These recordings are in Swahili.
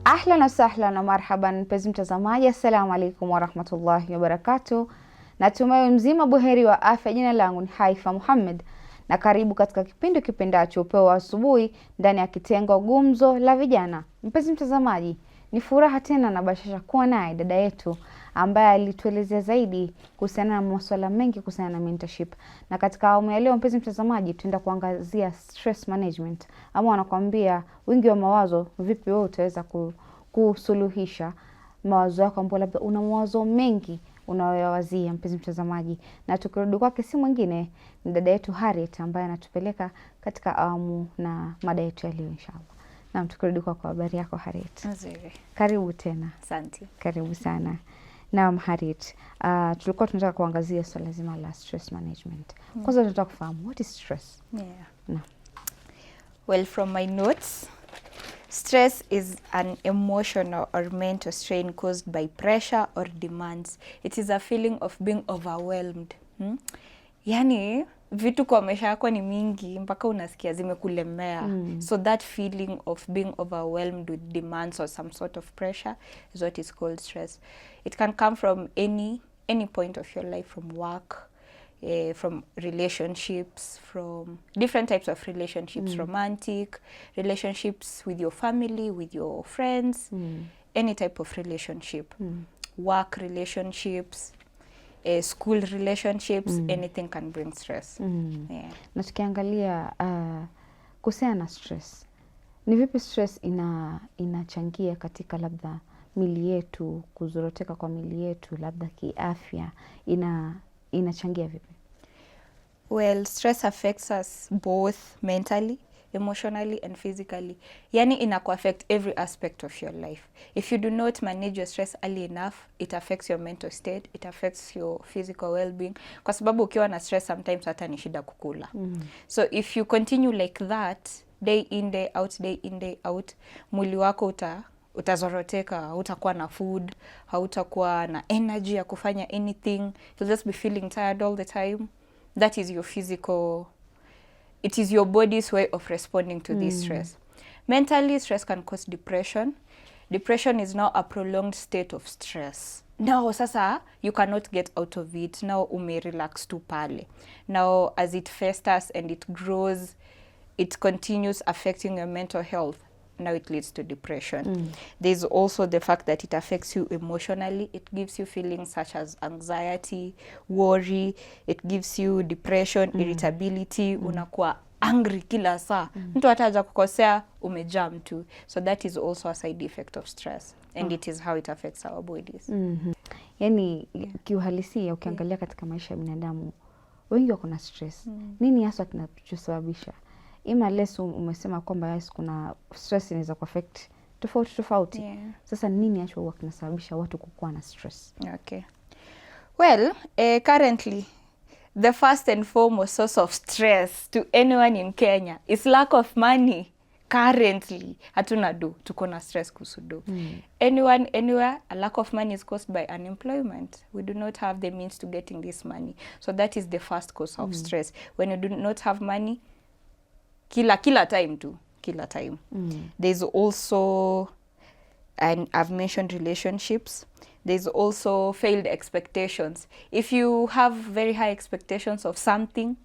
Ahlan wa sahlan na marhaban mpenzi mtazamaji, assalamu alaikum warahmatullahi wabarakatuh. Natumai mzima buheri wa afya. Jina langu ni Haifa Muhammad na karibu katika kipindi kipendacho Upeo wa Asubuhi ndani ya kitengo Gumzo La Vijana. Mpenzi mtazamaji, ni furaha tena na bashasha kuwa naye dada yetu ambaye alituelezea zaidi kuhusiana na masuala mengi kuhusiana na mentorship. Na katika awamu ya leo mpenzi mtazamaji, tutaenda kuangazia stress management, ama wanakuambia wingi wa mawazo, vipi wewe utaweza kusuluhisha mawazo yako ambapo labda una mawazo mengi unayoyawazia mpenzi mtazamaji. Na tukirudi kwake si mwingine ni dada yetu Harriet ambaye anatupeleka katika awamu na mada yetu ya leo inshallah. Na tukirudi kwa habari yako Harriet. Nzuri. Karibu tena. Asante. Karibu sana. Naam Harriet, tulikuwa tunataka kuangazia swala zima la stress management. Kwanza tunataka kufahamu what is stress? Yeah. No. Well, from my notes, stress is an emotional or mental strain caused by pressure or demands. It is a feeling of being overwhelmed. Yani vitu kwa maisha yako ni mingi mpaka unasikia zimekulemea. So that feeling of being overwhelmed with demands or some sort of pressure is what is called stress. It can come from any point of your life, from work, from relationships, from different types of relationships, romantic relationships with your family, with your friends, any type of relationship, work relationships, school relationships, anything can bring stress. Yeah. Na tukiangalia kuhusiana na stress, ni vipi stress inachangia katika labda mili yetu, kuzoroteka kwa mili yetu, labda kiafya, inachangia vipi? Well, stress affects us both mentally, emotionally and physically. Yani inaku affect every aspect of your life. If you do not manage your stress early enough, it affects your mental state, it affects your physical well-being. Kwa sababu ukiwa na stress sometimes hata ni shida kukula. So if you continue like that, day in, day out, mwili wako utazoroteka, hautakuwa na food, hautakuwa na energy ya kufanya anything. You'll just be feeling tired all the time. That is your physical, it is your body's way of responding to this stress. Mentally, stress can cause depression. Depression is now a prolonged state of stress. Now, sasa, you cannot get out of it. Now, relax tu pale. Now, as it festers and it grows, it continues affecting your mental health. Now it leads to depression. There's also the fact that it affects you emotionally. It gives you feelings such as anxiety, worry. It gives you depression, irritability. Unakuwa angry kila saa. Mtu hataja kukosea, umejam tu. So that is also a side effect of stress. And it is how it affects our bodies. Yani kiuhalisia ukiangalia katika maisha ya binadamu, wengi wako na stress. Nini hasa kinachosababisha? Ima lesu umesema kwamba yes, kuna stress inaweza kuaffect tofauti. Yeah. Sasa nini hasa huwa kinasababisha watu kukuwa na stress? Okay. Well, currently, the first and foremost source of stress to anyone in Kenya is lack of money. Currently, hatuna do, tuko na stress kuhusu do. Anyone, anywhere, a lack of money is caused by unemployment. We do not have the means to getting this money. So that is the first cause of stress. When you do not have money, kila time. There's also, and I've mentioned relationships, there's also failed expectations. If you have very high expectations of something,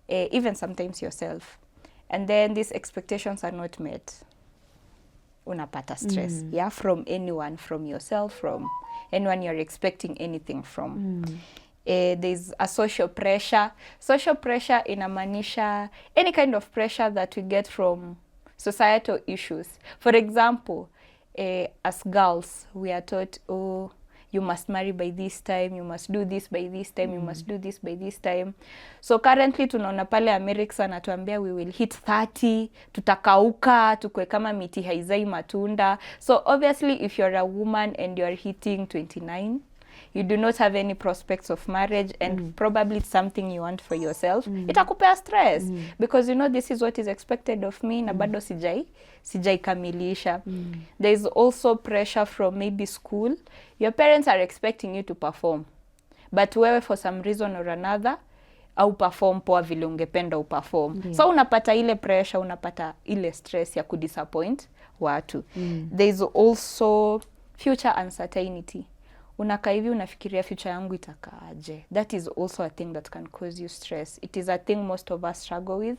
even sometimes yourself, and then these expectations are not met, unapata stress. Yeah, from anyone, from yourself, from anyone you're expecting anything from. There's a social pressure. Social pressure inamaanisha any kind of pressure that we get from societal issues. For example, as girls, we are taught, oh, you must marry by this time, you must do this by this time, you must do this by this time. So currently tunaona pale America anatuambia we will hit 30, tutakauka, tukue kama miti haizai matunda. So obviously if you're a woman and you're hitting 29, you do not have any prospects of marriage and probably it's something you want for yourself, itakupea stress because you know this is what is expected of me na bado sijai kamilisha. There is also pressure from maybe school. Your parents are expecting you to perform, but wewe for some reason or another au perform poa vile ungependa uperform. So unapata ile pressure, unapata ile stress ya kudisappoint watu. There is also future uncertainty. Unakaa hivi unafikiria future yangu itakaaje. That is also a thing that can cause you stress. It is a thing most of us struggle with.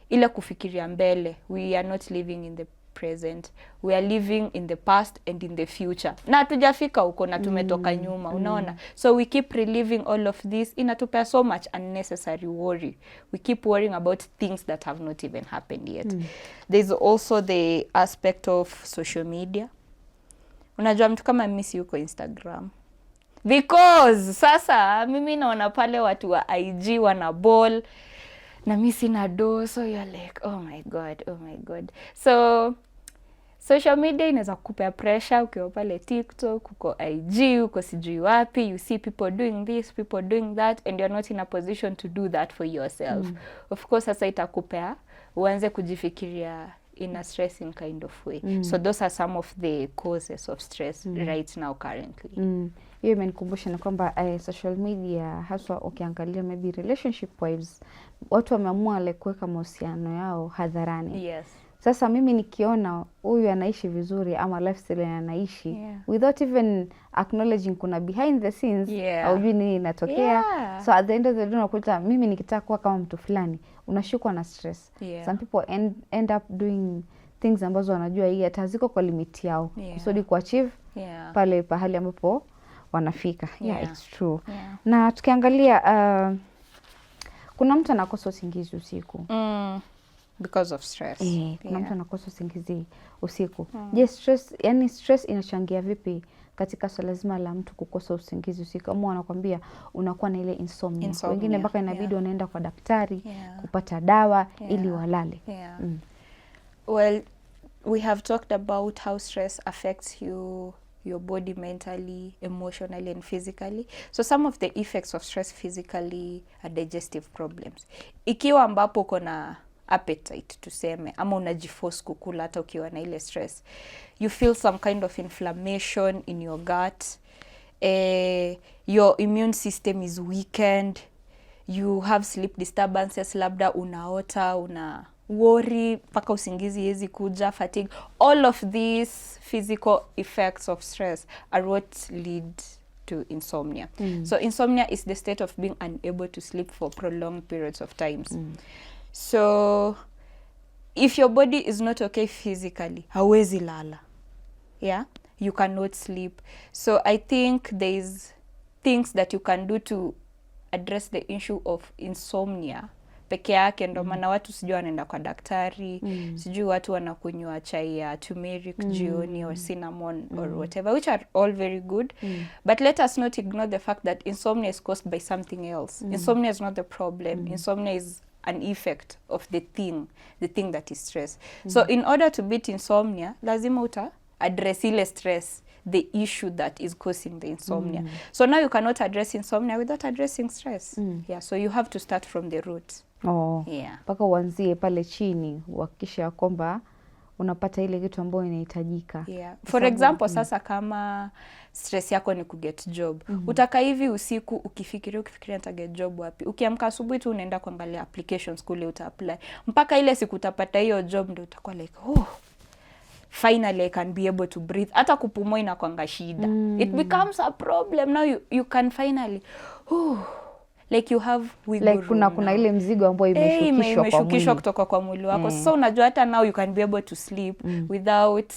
Ile kufikiria mbele. We are not living in the present. We are living in the past and in the future. Na hatujafika huko na tumetoka nyuma, unaona? So we keep reliving all of this. Inatupea so much unnecessary worry. We keep worrying about things that have not even happened yet. There's also the aspect of social media. Unajua mtu kama mimi si yuko Instagram. Because sasa mimi naona pale watu wa IG wana ball na mimi sina do, so you're like, oh my god. So social media inaweza kukupea pressure ukiwa pale TikTok, uko IG, uko sijui wapi, you see people doing this, people doing that, and you're not in a position to do that for yourself. Of course sasa itakupea uanze kujifikiria in a stressing kind of way. So those are some of the causes of stress right now currently. Hiyo imenikumbusha na kwamba social media haswa ukiangalia maybe relationship wise, watu wameamua like kuweka mahusiano yao hadharani. Yes. Sasa mimi nikiona huyu anaishi vizuri ama lifestyle anaishi without even acknowledging kuna behind the scenes au jui nini inatokea. So at the end of the day unakuta mimi nikitaka kuwa kama mtu fulani unashukwa na stress. Some people end up doing things ambazo wanajua hii ataziko kwa limit yao kusudi kuachieve pale pahali ambapo wanafika. It's true. Na tukiangalia kuna mtu anakosa usingizi usiku. Because of stress. Kuna mtu anakosa usingizi usiku. Je, stress inachangia vipi katika swala zima la mtu kukosa usingizi usiku? Ama wanakuambia unakuwa na ile insomnia. Wengine mpaka inabidi wanaenda kwa daktari kupata dawa ili walale. Well, we have talked about how stress affects your body mentally, emotionally and physically. So some of the effects of stress physically are digestive problems. Ikiwa ambapo uko na appetite tuseme ama unajiforce kukula hata ukiwa na ile stress, you feel some kind of inflammation in your gut, your immune system is weakened, you have sleep disturbances, labda unaota, una worry mpaka usingizi hezi kuja, fatigue. All of these physical effects of stress are what lead to insomnia. So insomnia is the state of being unable to sleep for prolonged periods of times. So if your body is not okay physically, hawezi lala. You cannot sleep. So I think there's things that you can do to address the issue of insomnia peke yake. Ndo maana watu sijui wanaenda kwa daktari, sijui watu wanakunywa chai ya turmeric jioni or cinnamon or whatever, which are all very good. But let us not ignore the fact that insomnia is caused by something else. Insomnia is not the problem. Insomnia is an effect of the thing that is stress. So in order to beat insomnia, lazima uta address ile stress, the issue that is causing the insomnia. So now you cannot address insomnia without addressing stress. So you have to start from the root. Paka uanzie pale chini uhakikisha kwamba unapata ile kitu ambayo inahitajika. For example, sasa kama stress yako ni kuget job. Utaka hivi usiku ukifikiria nitaget job wapi? Ukiamka asubuhi tu unaenda kuangalia applications kule uta-apply. Mpaka ile siku utapata hiyo job ndio utakuwa like, finally I can be able to breathe. Hata kupumua inakuanga shida. It becomes a problem. Now you can finally like you have wiggle like kuna ile mzigo ambayo imeshukishwa kutoka kwa mwili wako. So unajua hata now you can be able to sleep without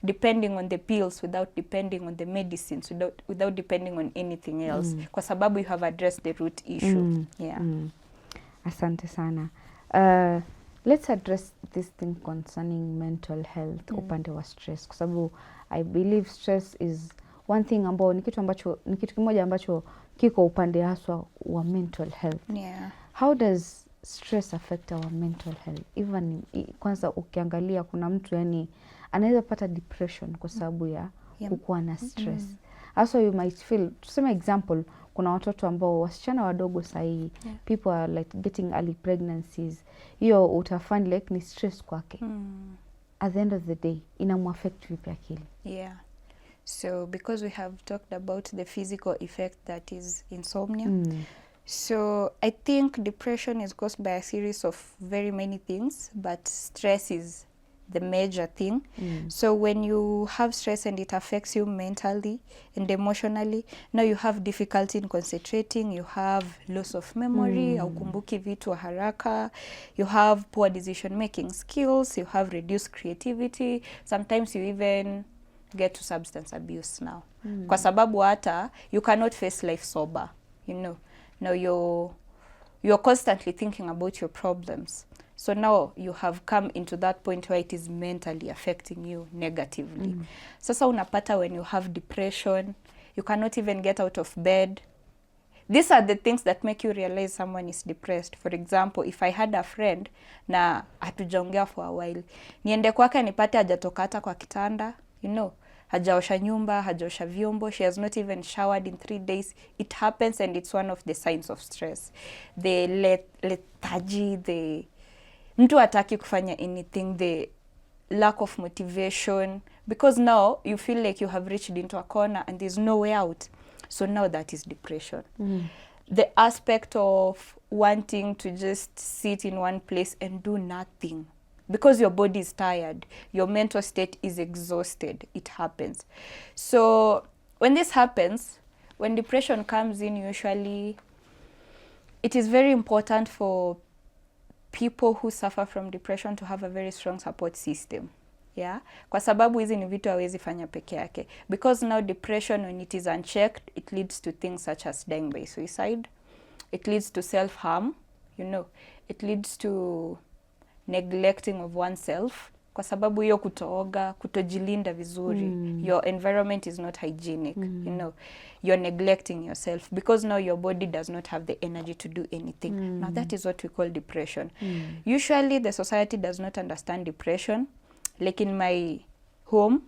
depending on the pills, without depending on the medicines, without depending on anything else. Kwa sababu you have addressed the root issue. Asante sana. Let's address this thing concerning mental health, upande wa stress. Kwa sababu I believe stress is one thing ambao ni kitu kimoja ambacho kiko upande haswa wa mental health. How does stress affect our mental health? Even kwanza ukiangalia kuna mtu yani anaweza pata depression kwa sababu ya kukuwa na stress. Also you might feel, tuseme example, kuna watoto ambao wasichana wadogo sahi, people are like getting early pregnancies. Hiyo utafind like ni stress kwake. At the end of the day inamuaffect vipi akili? So because we have talked about the physical effect that is insomnia, So I think depression is caused by a series of very many things, but stress is the major thing. So when you have stress and it affects you mentally and emotionally, now you have difficulty in concentrating, you have loss of memory, haukumbuki vitu haraka, you have poor decision making skills, you have reduced creativity, sometimes you even get to substance abuse now. Kwa sababu hata you cannot face life sober, you know. Now you're constantly thinking about your problems. So now you have come into that point where it is mentally affecting you negatively. Sasa unapata when you have depression, you cannot even get out of bed. These are the things that make you realize someone is depressed. For example, if I had a friend na hatujaongea for a while, niende kwake nipate hajatoka hata kwa kitanda, you know, hajaosha nyumba, hajaosha vyombo, she has not even showered in 3 days. It happens and it's one of the signs of stress. The lethargy, the mtu hataki kufanya anything, the lack of motivation, because now you feel like you have reached into a corner and there's no way out. So now that is depression. The aspect of wanting to just sit in one place and do nothing because your body is tired, your mental state is exhausted. It happens. So when this happens, when depression comes in, usually it is very important for people who suffer from depression to have a very strong support system. Yeah, kwa sababu hizi ni vitu hawezi fanya peke yake, because now depression, when it is unchecked, it leads to things such as dying by suicide, it leads to self-harm, you know, it leads to neglecting of oneself, kwa sababu hiyo kutooga, kutojilinda vizuri, your environment is not hygienic, you know, you're neglecting yourself because now your body does not have the energy to do anything. Now that is what we call depression. Usually the society does not understand depression. Like in my home,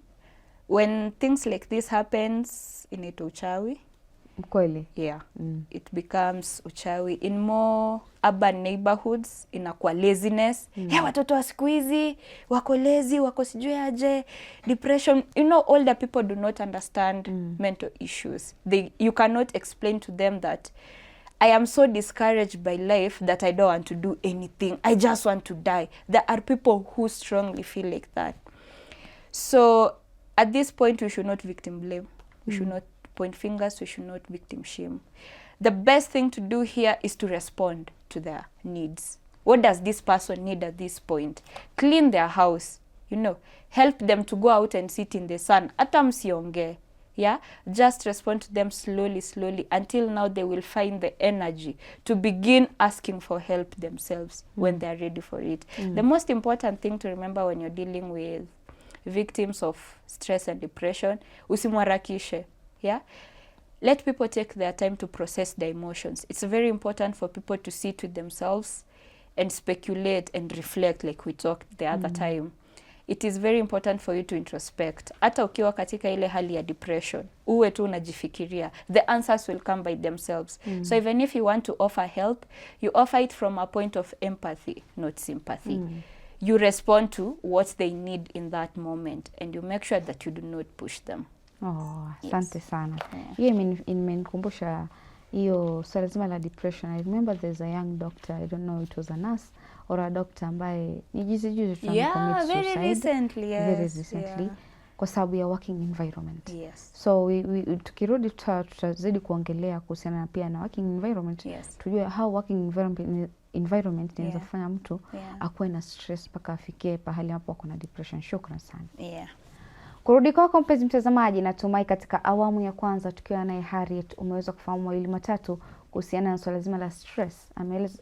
when things like this happens, inaitwa uchawi. Kweli? Yeah. It becomes uchawi. In more urban neighborhoods, inakuwa laziness. Hey, watoto wa siku hizi, wako lazy, wako sijui aje, depression. You know, older people do not understand mental issues. You cannot explain to them that I am so discouraged by life that I don't want to do anything. I just want to die. There are people who strongly feel like that. So at this point, we should not victim blame. We should not point fingers. We should not victim shame. The best thing to do here is to respond to their needs. What does this person need at this point? Clean their house, you know, help them to go out and sit in the sun. Hata msiongee. Yeah, just respond to them slowly, slowly, until now they will find the energy to begin asking for help themselves when they are ready for it. The most important thing to remember when you're dealing with victims of stress and depression, usimwarakishe. Yeah, let people take their time to process their emotions. It's very important for people to sit with themselves and speculate and reflect, like we talked the other time. It is very important for you to introspect. Hata ukiwa katika ile hali ya depression, uwe tu unajifikiria. The answers will come by themselves. So even if you want to offer help, you offer it from a point of empathy, not sympathy. You respond to what they need in that moment, and you make sure that you do not push them. Oh, asante sana. Hiyo imenikumbusha hiyo swala zima la depression. I remember there's a young doctor, I don't know it was a nurse or a doctor ambaye ni juzi tu commit suicide. Very recently, yes. Very recently. Kwa sababu ya working environment. Yes. So tukirudi tutazidi kuongelea kuhusiana pia na working environment. Yes. Tujue how working environment inaweza kufanya mtu akuwe na stress mpaka afikie pahali hapo kuna depression. Shukrani sana. Yeah. Kurudi kwako mpenzi mtazamaji, natumai katika awamu ya kwanza tukiwa naye Harriet umeweza kufahamu mawili matatu kuhusiana na swala zima la stress.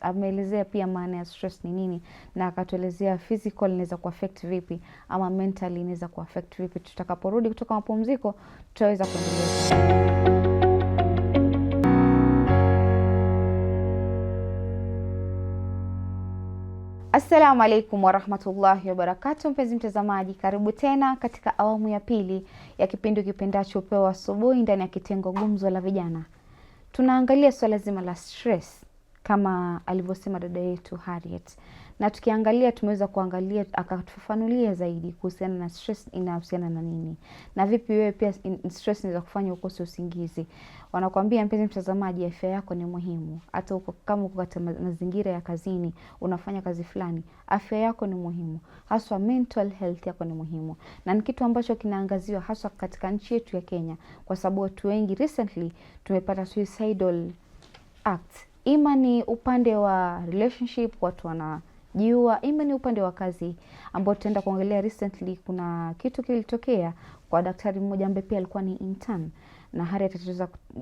Ameelezea pia maana ya stress ni nini, na akatuelezea physical inaweza kuaffect vipi ama mentally inaweza kuaffect vipi. Tutakaporudi kutoka mapumziko tutaweza kuendelea. Assalamu alaikum warahmatullahi wabarakatuh. Mpenzi mtazamaji, karibu tena katika awamu ya pili ya kipindi kipendacho Upeo Wa Asubuhi ndani ya kitengo Gumzo La Vijana. Tunaangalia swala zima la stress kama alivyosema dada yetu Harriet. Na tukiangalia tumeweza kuangalia akatufafanulia zaidi kuhusiana na stress inahusiana na nini. Na vipi wewe pia stress inaweza kufanya ukose usingizi. Wanakuambia mpenzi mtazamaji, afya yako ni muhimu. Hata kama uko katika mazingira ya kazini, unafanya kazi fulani, afya yako ni muhimu. Haswa mental health yako ni muhimu. Na ni kitu ambacho kinaangaziwa haswa katika nchi yetu ya Kenya, kwa sababu watu wengi recently tumepata suicidal acts. Ima ni upande wa relationship, watu wanajiua, ima ni upande wa kazi, ambao tutaenda kuangalia. Recently kuna kitu kilitokea kwa daktari mmoja ambaye pia alikuwa ni intern, na Harriet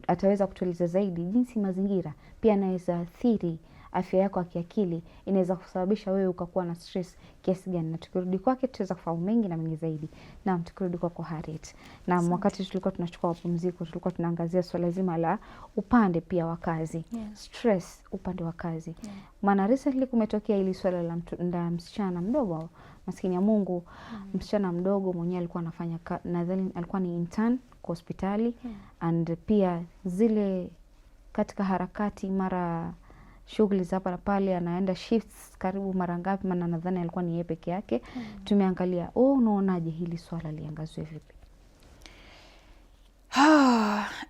ataweza kutueleza zaidi jinsi mazingira pia yanaweza athiri afya yako ya kiakili, inaweza kusababisha wewe ukakuwa na stress kiasi gani. Na tukirudi kwake tutaweza kufahamu mengi na mengi zaidi. Naam, tukirudi kwa Harriet. Na wakati tulikuwa tunachukua mapumziko, tulikuwa tunaangazia swala zima la upande pia wa kazi. Stress upande wa kazi. Maana recently kumetokea ili swala la msichana mdogo, maskini ya Mungu, msichana mdogo mwenyewe alikuwa anafanya nadhani alikuwa ni intern kwa hospitali, and pia zile katika harakati mara shughuli za hapa na pale, anaenda shifts karibu mara ngapi, maana nadhani alikuwa ni yeye peke yake. Tumeangalia, unaonaje hili swala liangazwe vipi?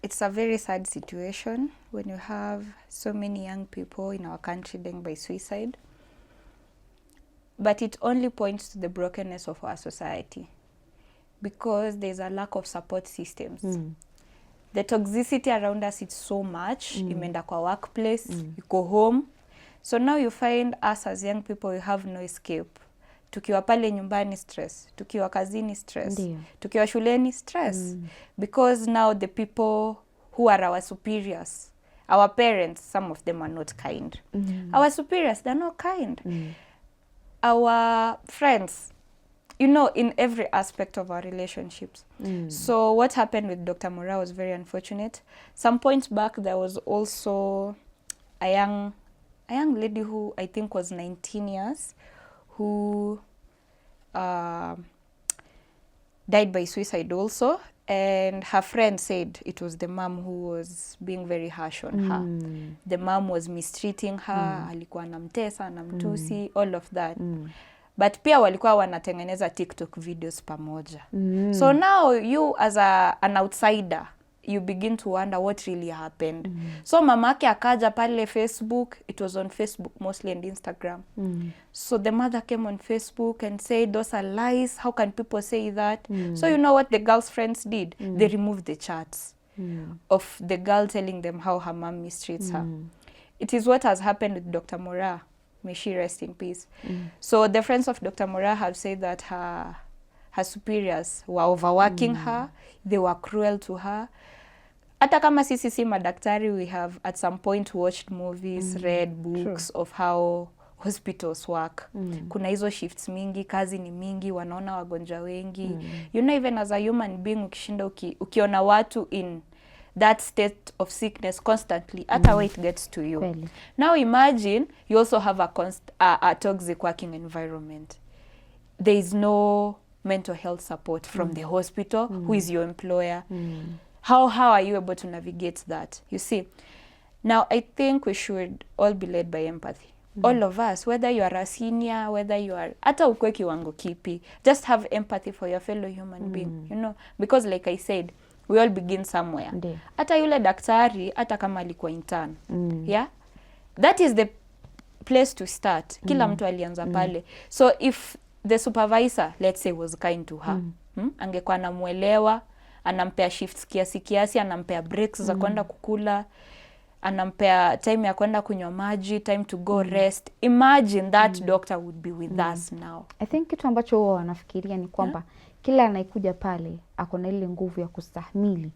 It's a very sad situation when you have so many young people in our country dying by suicide. But it only points to the brokenness of our society, because there's a lack of support systems. The toxicity around us is so much. Imeenda kwa workplace, you go home. So now you find us as young people, we have no escape. Tukiwa pale nyumbani stress, tukiwa kazini stress, tukiwa shuleni stress. Because now the people who are our superiors, our parents, some of them are not kind. Our superiors, they're not kind. Our friends, you know, in every aspect of our relationships. So what happened with Dr. Mura was very unfortunate. Some points back, there was also a young lady who I think was 19 years, who died by suicide also. And her friend said it was the mom who was being very harsh on her. The mom was mistreating her, alikuwa anamtesa, anamtusi, all of that. But pia walikuwa wanatengeneza TikTok videos pamoja. So now you as an outsider, you begin to wonder what really happened. So mamake akaja pale Facebook, it was on Facebook mostly and Instagram. So the mother came on Facebook and said, those are lies, how can people say that? So you know what the girl's friends did? They removed the chats of the girl telling them how her mom mistreats her. It is what has happened with Dr. Mura. May she rest in peace. So the friends of Dr. Mura have said that her superiors were overworking her, they were cruel to her. Hata kama sisi si madaktari, we have at some point watched movies, read books of how hospitals work. Kuna hizo shifts mingi, kazi ni mingi, wanaona wagonjwa wengi. You know, even as a human being, ukishinda ukiona watu in that state of sickness constantly, hata way it gets to you. Really? Now imagine you also have a toxic working environment. There is no mental health support from the hospital, who is your employer. How are you able to navigate that? You see, now I think we should all be led by empathy. All of us, whether you are a senior, whether you are hata ukwe kiwango kipi, just have empathy for your fellow human being, you know, because like I said, we all begin somewhere. Hata yule daktari, hata kama alikuwa intern, yeah, that is the place to start. Kila mtu alianza pale. So if the supervisor, let's say, was kind to her, angekuwa anamuelewa, anampea shifts kiasi, anampea breaks za kwenda kukula, anampea time ya kwenda kunywa maji, time to go rest. Imagine that doctor would be with us now. I think kitu ambacho wao wanafikiria ni kwamba kila anayekuja pale akona ile nguvu ya kustahimili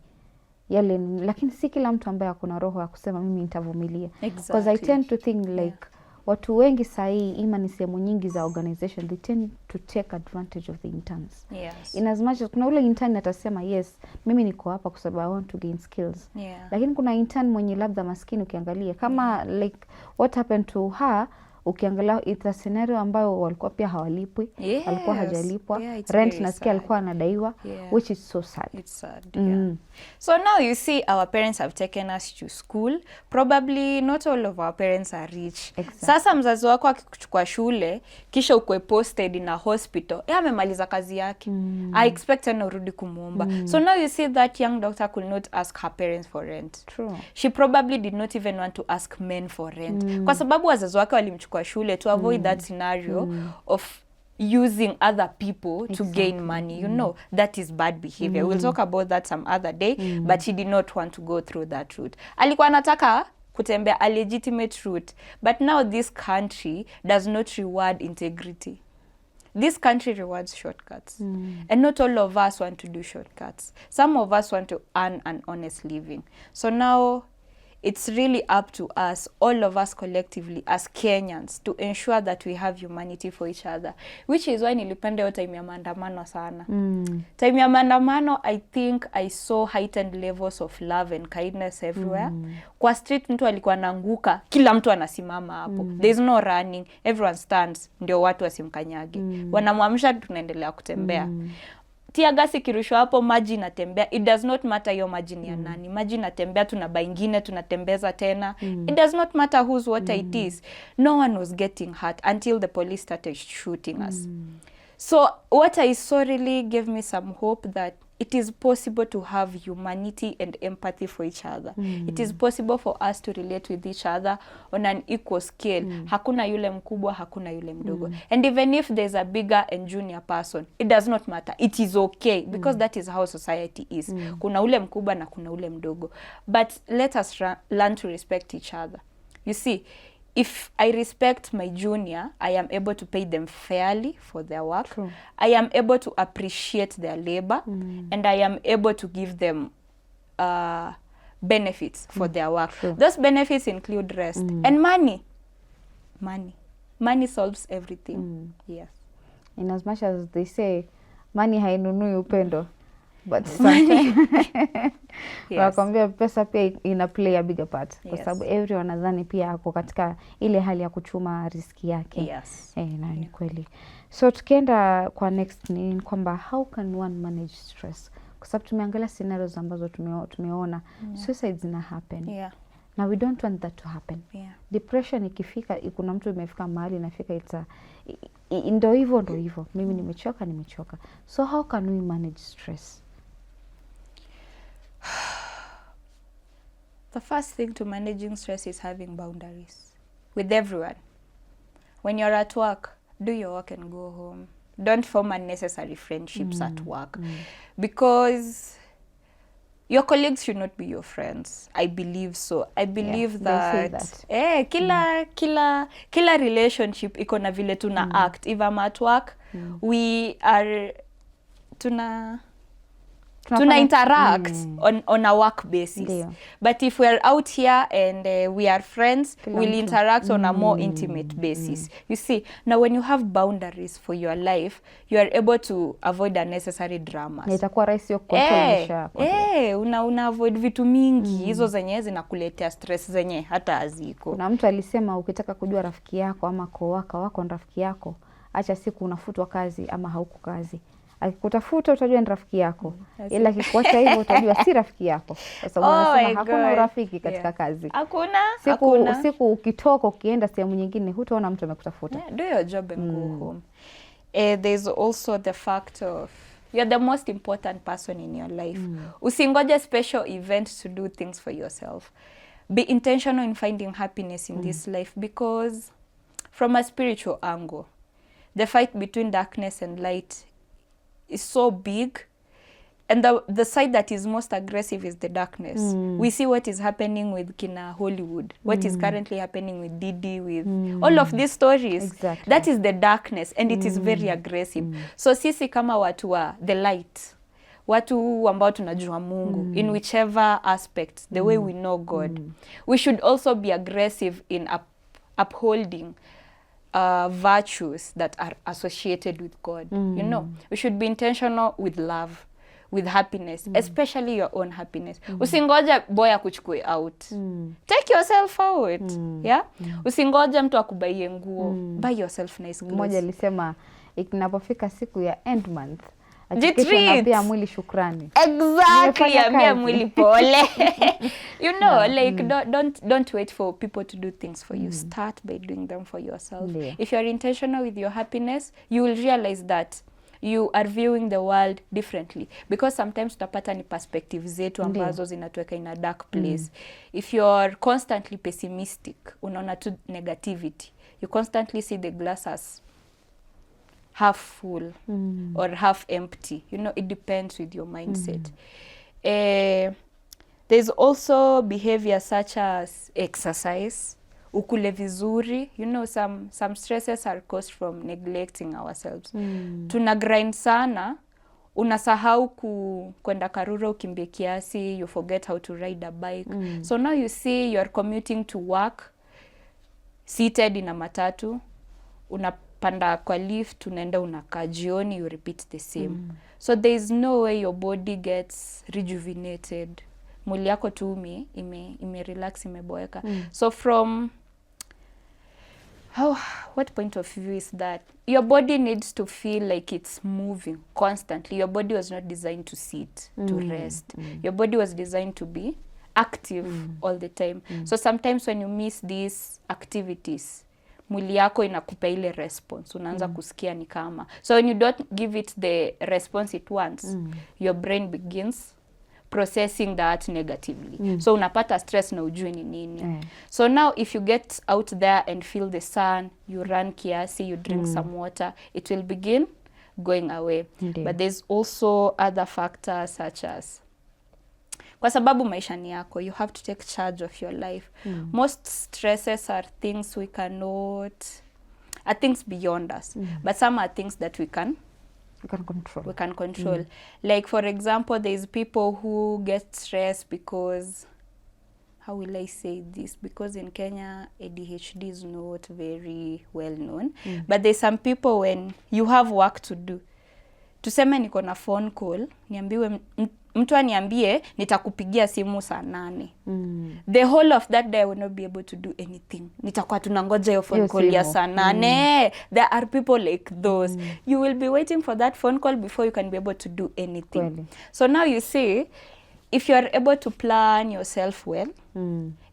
yale, lakini si kila mtu ambaye akona roho ya kusema mimi nitavumilia. Because I tend to think like watu wengi sahi, ima ni sehemu nyingi za organization, they tend to take advantage of the interns. In as much as kuna ule intern atasema yes, mimi niko hapa kwa sababu I want to gain skills. Lakini kuna intern mwenye labda maskini, ukiangalia kama like what happened to her, Ukiangalia it's a scenario ambayo walikuwa pia hawalipwi, Yes. alikuwa hajalipwa, Yeah, it's rent very nasikia sad. alikuwa anadaiwa, Yeah. which is so sad. It's sad, yeah. So now you see our parents have taken us to school. Probably not all of our parents are rich. Exactly. Sasa mzazi wako akikuchukua shule, kisha ukwe posted in a hospital, amemaliza kazi yake. I expect tena urudi kumuomba. So now you see that young doctor could not ask her parents for rent. True. She probably did not even want to ask men for rent. Kwa sababu wazazi wake walimchukua shule to avoid that scenario of using other people to gain money. You know, that is bad behavior. We'll talk about that some other day, but she did not want to go through that route. Alikuwa anataka kutembea a legitimate route, but now this country does not reward integrity. This country rewards shortcuts. And not all of us want to do shortcuts. Some of us want to earn an honest living. So now it's really up to us, all of us collectively as Kenyans, to ensure that we have humanity for each other, which is why nilipenda hiyo time ya maandamano sana. Time ya maandamano, I think I saw heightened levels of love and kindness everywhere. Kwa street mtu alikuwa anaanguka, kila mtu anasimama hapo. There is no running, everyone stands, ndio watu wasimkanyage. Wanamwamsha, tunaendelea kutembea. Tia gasi kirushwa hapo, maji inatembea. It does not matter hiyo maji ni ya nani. Maji inatembea, tunaba ingine, tunatembeza tena. It does not matter whose water it is. No one was getting hurt until the police started shooting us. So what I saw really gave me some hope that it is possible to have humanity and empathy for each other. It is possible for us to relate with each other on an equal scale. Hakuna yule mkubwa, hakuna yule mdogo. And even if there's a bigger and junior person, it does not matter. It is okay, because that is how society is. Kuna ule mkubwa na kuna ule mdogo. But let us learn to respect each other. You see, if I respect my junior, I am able to pay them fairly for their work. True. I am able to appreciate their labor, and I am able to give them benefits for their work. True. Those benefits include rest and money. Money solves everything. Yes. In as much as they say money hainunui upendo, but sometimes wakwambia pesa pia ina play a bigger part, kwa sababu everyone nadhani pia ako katika ile hali ya kuchuma riski yake. Yes. Na ni kweli. So tukienda kwa next ni kwamba how can one manage stress, kwa sababu tumeangalia scenarios ambazo tumeona suicide zina happen. Now we don't want that to happen. Depression ikifika, kuna mtu imefika mahali inafika ndo hivyo mimi nimechoka. So how can we manage stress? The first thing to managing stress is having boundaries with everyone. When you're at work, do your work and go home. Don't form unnecessary friendships at work, because your colleagues should not be your friends. I believe so. I believe that. Kila relationship iko na vile tuna act. If I'm at work, we are tuna interact on a work basis. Dio. But if we are out here and we are friends, we'll interact on a more intimate basis. You see, now when you have boundaries for your life, you are able to avoid unnecessary dramas. Itakuwa rahisi yo control una avoid vitu mingi hizo zenye zinakuletea stress zenye hata haziko. Kuna mtu alisema ukitaka kujua rafiki yako ama coworker wako ni rafiki yako, acha siku unafutwa kazi ama hauko kazi. Akikutafuta utajua ni rafiki yako. Ila akikuacha hivyo utajua si rafiki yako. Kwa sababu anasema hakuna urafiki katika kazi. Hakuna. Siku ukitoka ukienda sehemu nyingine hutaona mtu amekutafuta. Do your job and go home. There's also the fact of you're the most important person in your life. Usingoje special events to do things for yourself. Be intentional in finding happiness in this life, because from a spiritual angle, the fight between darkness and light is so big, and the side that is most aggressive is the darkness. We see what is happening with kina Hollywood, what is currently happening with Didi, with all of these stories. Exactly. That is the darkness, and it is very aggressive. So sisi kama watu wa the light, watu ambao tunajua Mungu, in whichever aspect, the way we know God, we should also be aggressive in upholding virtues that are associated with God. You know, we should be intentional with love. with happiness, especially your own happiness. Usingoja boy akuchukue out. Take yourself out. Yeah? Usingoja mtu akubaie nguo. Buy yourself nice clothes. Mmoja alisema inapofika siku ya end month, Jitreat. Pia mwili shukrani. Exactly, ambia mwili pole. You know, like don't wait for people to do things for you. Start by doing them for yourself. If you're intentional with your happiness, you will realize that you are viewing the world differently, because sometimes utapata ni perspective zetu ambazo zinatuweka in a dark place. If you're constantly pessimistic, unaona tu negativity, you constantly see the glass as half full or half empty. You know, it depends with your mindset. There's also behavior such as exercise, ukule vizuri. You know, some stresses are caused from neglecting ourselves. Tuna grind sana, unasahau kwenda Karura ukimbie kiasi, you forget how to ride a bike. So now you see you're commuting to work seated in a matatu, unapanda kwa lift, unaenda unakaa, jioni you repeat the same. So there is no way your body gets rejuvenated. Mwili yako tu ime relax, imeboeka. So from what point of view is that? Your body needs to feel like it's moving constantly. Your body was not designed to sit, to rest. Your body was designed to be active all the time. So sometimes when you miss these activities, mwili yako inakupa ile response. Unaanza kusikia ni kama. So when you don't give it the response it wants, your brain begins processing that negatively. So unapata stress na ujui ni nini. So now if you get out there and feel the sun, you run kiasi, you drink some water, it will begin going away. But there's also other factors such as, kwa sababu maisha ni yako, you have to take charge of your life. Most stresses are things we cannot, are things beyond us. But some are things that we can control. Like for example, there's people who get stressed because, how will I say this? Because in Kenya, ADHD is not very well known. But there's some people when you have work to do. Tuseme niko na phone call, niambiwe mtu aniambie nitakupigia simu saa 8. The whole of that day I will not be able to do anything. Nitakuwa tunangoja hiyo phone call ya saa 8. There are people like those. You will be waiting for that phone call before you can be able to do anything. So now you see, if you are able to plan yourself well,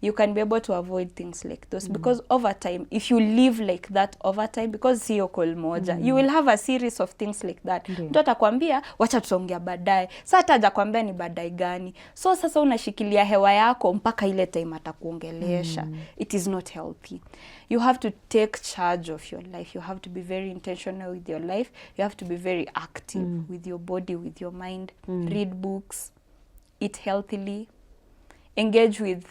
you can be able to avoid things like those. Because over time, if you live like that over time, because siyo call moja, you will have a series of things like that. Mtu atakwambia, wacha tutaongea baadaye. Sasa atakwambia ni baadaye gani. So sasa unashikilia hewa yako mpaka ile time atakuongelesha. It is not healthy. You have to take charge of your life. You have to be very intentional with your life. You have to be very active with your body, with your mind. Read books. Eat healthily, engage with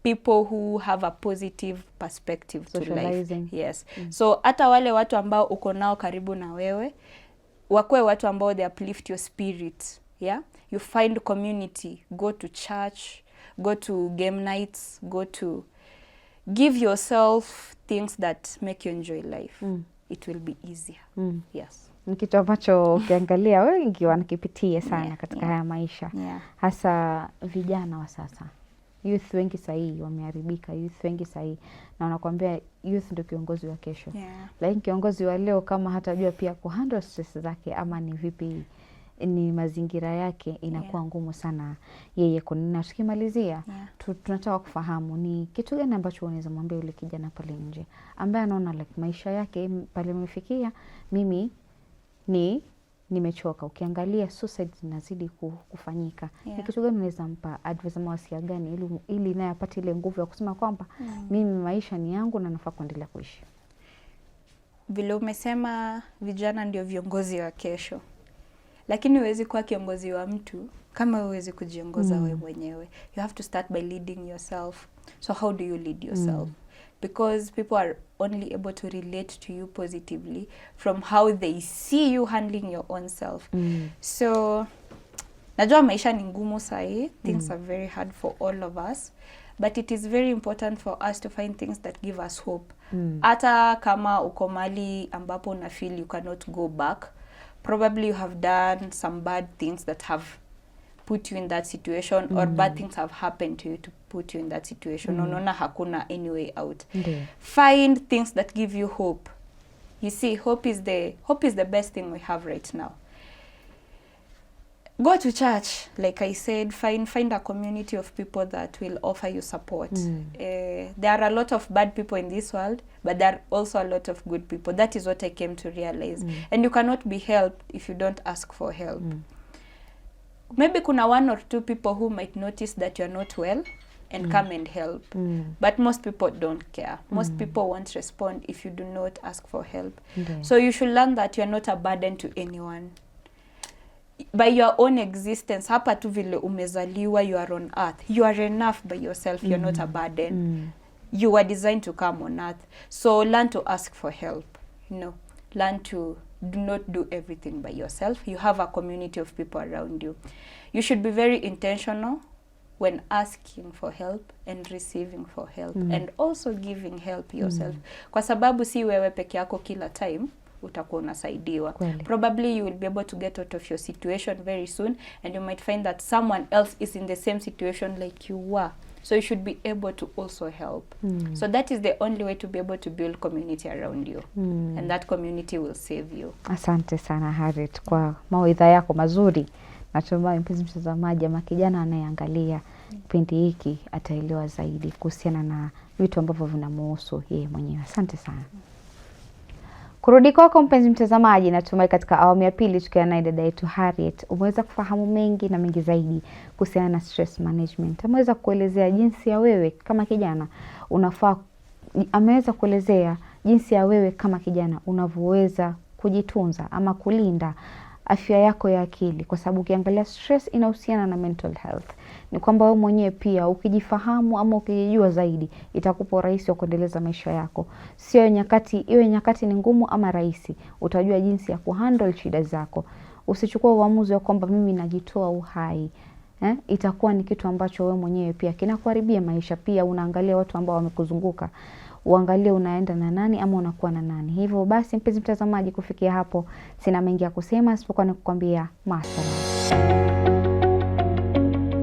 people who have a positive perspective to life. Yes. So hata wale watu ambao uko nao karibu na wewe, wakwe watu ambao they uplift your spirit. Yeah? You find community, go to church, go to game nights, give yourself things that make you enjoy life. It will be easier. Yes. Ni kitu ambacho ukiangalia wengi wanakipitia sana katika haya maisha. Hasa vijana wa sasa. Youth wengi sahi wameharibika, youth wengi sahi. Na wanakuambia youth ndio kiongozi wa kesho. Lakini kiongozi wa leo kama hatajua pia kuhandle stress zake ama ni vipi ni mazingira yake, inakuwa ngumu sana yeye kunina. Tukimalizia tunataka kufahamu ni kitu gani ambacho unaweza mwambia yule kijana pale nje ambaye anaona like maisha yake pale imefikia, mimi nimechoka. Ukiangalia suicide zinazidi kufanyika. Ni kitu gani unaweza mpa advice ama wasia gani ili naye apate ile nguvu ya kusema kwamba mimi maisha ni yangu na nafaa kuendelea kuishi? Vile umesema vijana ndio viongozi wa kesho. Lakini huwezi kuwa kiongozi wa mtu kama huwezi kujiongoza wewe mwenyewe. You have to start by leading yourself. So how do you lead yourself? Because people are only able to relate to you positively from how they see you handling your own self. So najua maisha ni ngumu sahi. Things are very hard for all of us. But it is very important for us to find things that give us hope. Hata kama uko mali ambapo una feel you cannot go back, probably you have done some bad things that have put you in that situation, or bad things have happened to you to put you in that situation. Unaona hakuna any way out. Find things that give you hope. You see, hope is the best thing we have right now. Go to church, like I said, find a community of people that will offer you support. There are a lot of bad people in this world, but there are also a lot of good people. That is what I came to realize. And you cannot be helped if you don't ask for help. Maybe kuna one or two people who might notice that you're not well and come and help. But most people don't care. Most people won't respond if you do not ask for help. So you should learn that you're not a burden to anyone. By your own existence, hapa tu vile umezaliwa, you are on earth. You are enough by yourself. You're not a burden. You were designed to come on earth. So learn to ask for help. You know, learn to do not do everything by yourself. You have a community of people around you. You should be very intentional when asking for help and receiving for help, and also giving help yourself. Kwa sababu si wewe peke yako kila time utakuwa unasaidiwa. Probably you will be able to get out of your situation very soon, and you might find that someone else is in the same situation like you were. So you should be able to also help. So that is the only way to be able to build community around you. And that community will save you. Asante sana Harriet kwa mawaidha yako mazuri. Natumai mpenzi mtazamaji ama kijana anayeangalia kipindi hiki ataelewa zaidi kuhusiana na vitu ambavyo vinamhusu yeye mwenyewe. Asante sana. Kurudi kwako mpenzi mtazamaji, natumai katika awamu ya pili tukiwa na dada yetu Harriet umeweza kufahamu mengi na mengi zaidi kuhusiana na stress management. Ameweza kuelezea jinsi ya wewe kama kijana ameweza kuelezea jinsi ya wewe kama kijana unavyoweza kujitunza ama kulinda afya yako ya akili, kwa sababu ukiangalia stress inahusiana na mental health. Ni kwamba wewe mwenyewe pia ukijifahamu ama ukijijua zaidi itakupa urahisi wa kuendeleza maisha yako. Sio iwe nyakati ni ngumu ama rahisi, utajua jinsi ya kuhandle shida zako. Usichukue uamuzi wa kwamba mimi najitoa uhai. Itakuwa ni kitu ambacho wewe mwenyewe pia kinakuharibia maisha. Pia unaangalia watu ambao wamekuzunguka, uangalie unaenda na nani ama unakuwa na nani. Hivyo basi mpenzi mtazamaji, kufikia hapo sina mengi ya kusema isipokuwa ni kukwambia mashallah.